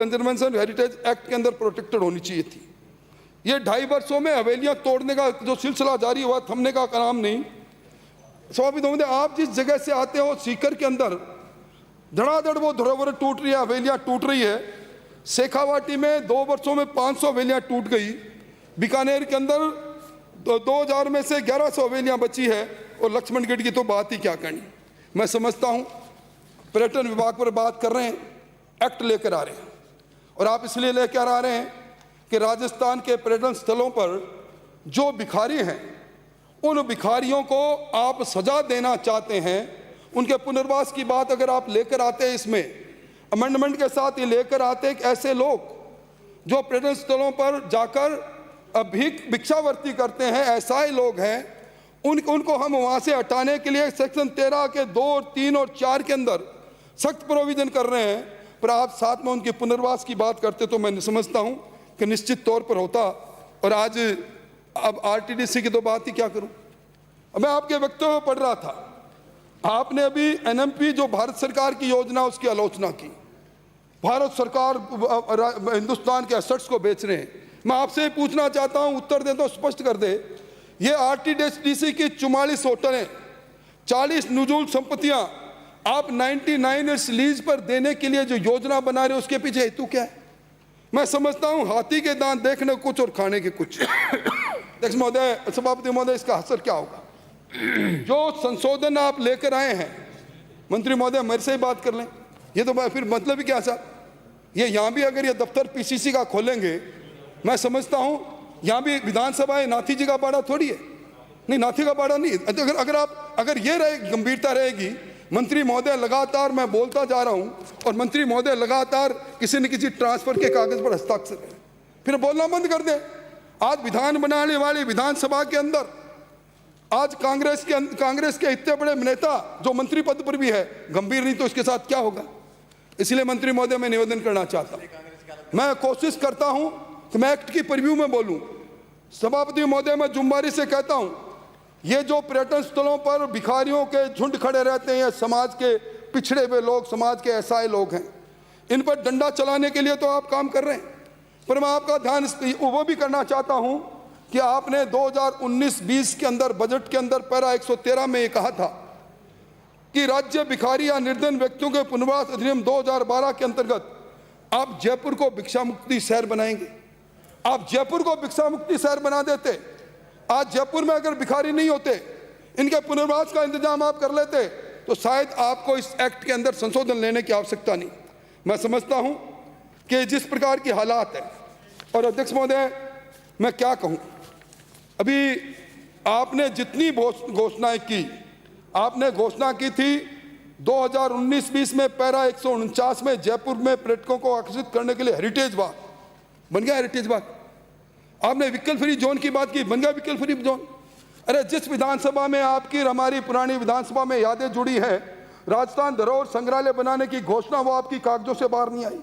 Conservation heritage act के अंदर protected होनी चाहिए थी। ये 2.5 वर्षों में हवेलियां तोड़ने का जो सिलसिला जारी हुआ, थमने का काम नहीं। स्वाभाविक होंगे, आप जिस जगह से आते हो सीकर के अंदर धड़ाधड़ वो धरोहर टूट रही है, हवेलियां टूट रही है। शेखावाटी में 2 वर्षों में 500 हवेलियां टूट गई। बीकानेर के अंदर 2000 में से 1100 हवेलियां बची है, और लक्ष्मणगढ़ की तो बात ही क्या करनी। मैं समझता हूं पर्यटन विभाग पर बात कर रहे हैं, एक्ट लेकर आ रहे हैं, और आप इसलिए लेकर आ रहे हैं कि राजस्थान के पर्यटन स्थलों पर जो भिखारी हैं, उन भिखारियों को आप सजा देना चाहते हैं। उनके पुनर्वास की बात अगर आप लेकर आते हैं, इसमें अमेंडमेंट के साथ ये लेकर आते हैं कि ऐसे लोग जो पर्यटन स्थलों पर जाकर भिक्षावर्ती करते हैं, ऐसा ही लोग हैं, उनको हम वहाँ से हटाने के लिए सेक्शन 13 के 2, 3 और 4 के अंदर सख्त प्रोविजन कर रहे हैं। पर आप साथ में उनके पुनर्वास की बात करते तो मैं समझता हूँ कि निश्चित तौर पर होता। और आज अब आरटीडीसी की तो बात ही क्या करूँ। मैं आपके वक्तव्य पढ़ रहा था, आपने अभी एनएमपी जो भारत सरकार की योजना उसकी आलोचना की। भारत सरकार हिंदुस्तान के एसेट्स को बेच रहे हैं। मैं आपसे पूछना चाहता हूं, उत्तर दे तो स्पष्ट कर दे। ये आरटीडीसी की 44 होटलें, 40 नुजूल संपत्तियां आप 99 ईयर्स लीज पर देने के लिए जो योजना बना रहे हो, उसके पीछे हेतु क्या है? मैं समझता हूं हाथी के दांत देखने कुछ और खाने के कुछ। अध्यक्ष महोदय, सभापति महोदय, इसका असर क्या होगा? जो संशोधन आप लेकर आए हैं, मंत्री महोदय मेरे से ही बात कर लें। ये तो फिर मतलब ही क्या सर? ये यहाँ भी अगर ये दफ्तर पीसीसी का खोलेंगे, मैं समझता हूँ यहाँ भी विधानसभा है, नाथी जी का बाड़ा थोड़ी है। नहीं, नाथी का बाड़ा नहीं। अगर ये गंभीरता रहेगी, मंत्री महोदय लगातार, मैं बोलता जा रहा हूँ, और मंत्री महोदय लगातार किसी न किसी ट्रांसफर के कागज पर हस्ताक्षर करें, फिर बोलना बंद कर दें। आज विधान बनाने वाली विधानसभा के अंदर आज कांग्रेस के इतने बड़े नेता जो मंत्री पद पर भी है, गंभीर नहीं तो इसके साथ क्या होगा? इसलिए मंत्री महोदय मैं निवेदन करना चाहता हूं, मैं कोशिश करता हूं कि मैं एक्ट की परिव्यू में बोलूं। सभापति महोदय, मैं जुम्बारी से कहता हूं, ये जो पर्यटन स्थलों पर भिखारियों के झुंड खड़े रहते हैं, समाज के पिछड़े हुए लोग, समाज के ऐसे लोग हैं, इन पर डंडा चलाने के लिए तो आप काम कर रहे हैं। पर मैं आपका ध्यान वो भी करना चाहता हूं कि आपने 2019-20 के अंदर बजट के अंदर पैरा 113 में ये कहा था कि राज्य भिखारी या निर्धन व्यक्तियों के पुनर्वास अधिनियम 2012 के अंतर्गत आप जयपुर को भिक्षा मुक्ति शहर बनाएंगे। आप जयपुर को भिक्षा मुक्ति शहर बना देते, आज जयपुर में अगर भिखारी नहीं होते, इनके पुनर्वास का इंतजाम आप कर लेते, तो शायद आपको इस एक्ट के अंदर संशोधन लेने की आवश्यकता नहीं। मैं समझता हूं कि जिस प्रकार की हालात है, और अध्यक्ष महोदय मैं क्या कहूं, अभी आपने जितनी घोषणाएं की, आपने घोषणा की थी 2019-20 में पैरा 149 में जयपुर में पर्यटकों को आकर्षित करने के लिए हेरिटेज बाग बन गया। हेरिटेज बाग आपने व्हीकल फ्री जोन की बात की, बन गया व्हीकल फ्री जोन। अरे जिस विधानसभा में आपकी, हमारी पुरानी विधानसभा में यादें जुड़ी हैं, राजस्थान धरोहर संग्रहालय बनाने की घोषणा, वो आपकी कागजों से बाहर नहीं आई।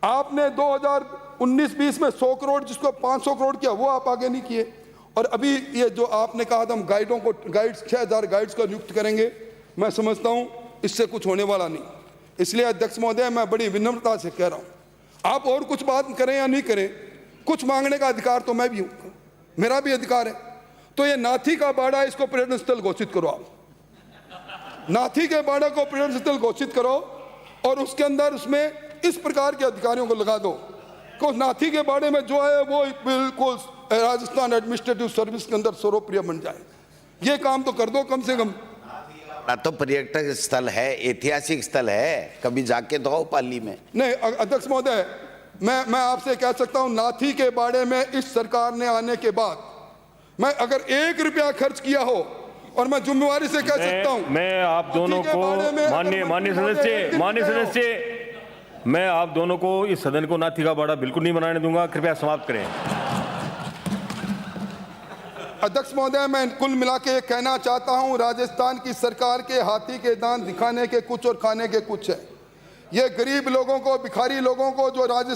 आपने 2019-20 में 100 करोड़ जिसको 500 करोड़ किया, वो आप आगे नहीं किए। और अभी ये जो आपने कहा था हम गाइड्स 6000 गाइड्स को नियुक्त करेंगे, मैं समझता हूं इससे कुछ होने वाला नहीं। इसलिए अध्यक्ष महोदय मैं बड़ी विनम्रता से कह रहा हूं, आप और कुछ बात करें या नहीं करें, कुछ मांगने का अधिकार तो मैं भी हूं, मेरा भी अधिकार है। तो ये नाथी का बाड़ा, इसको पर्यटन स्थल घोषित करो। आप नाथी के बाड़ा को पर्यटन स्थल घोषित करो, और उसके अंदर उसमें इस प्रकार के अधिकारियों को लगा दो कि नाथी के बारे में जो है वो बिल्कुल राजस्थान एडमिनिस्ट्रेटिव सर्विस के अंदर सर्वप्रिय बन जाए। ये काम तो कर दो कम से कम। तो पर्यटक स्थल है, ऐतिहासिक स्थल है, कभी जाके तो आओ पाली में। नहीं अध्यक्ष महोदय, मैं आपसे कह सकता हूं, नाथी के बारे में इस सरकार ने आने के बाद मैं अगर 1 रुपया खर्च किया हो, और मैं जिम्मेवारी से कह सकता हूं, मैं आप दोनों को माननीय सदस्य मैं आप दोनों को, इस सदन को नाथी का बाड़ा बिल्कुल नहीं बनाने दूंगा। कृपया समाप्त करें। अध्यक्ष महोदय, मैं कुल मिला के कहना चाहता हूं, राजस्थान की सरकार के हाथी के दांत दिखाने के कुछ और खाने के कुछ है। ये गरीब लोगों को, भिखारी लोगों को जो राजस्थान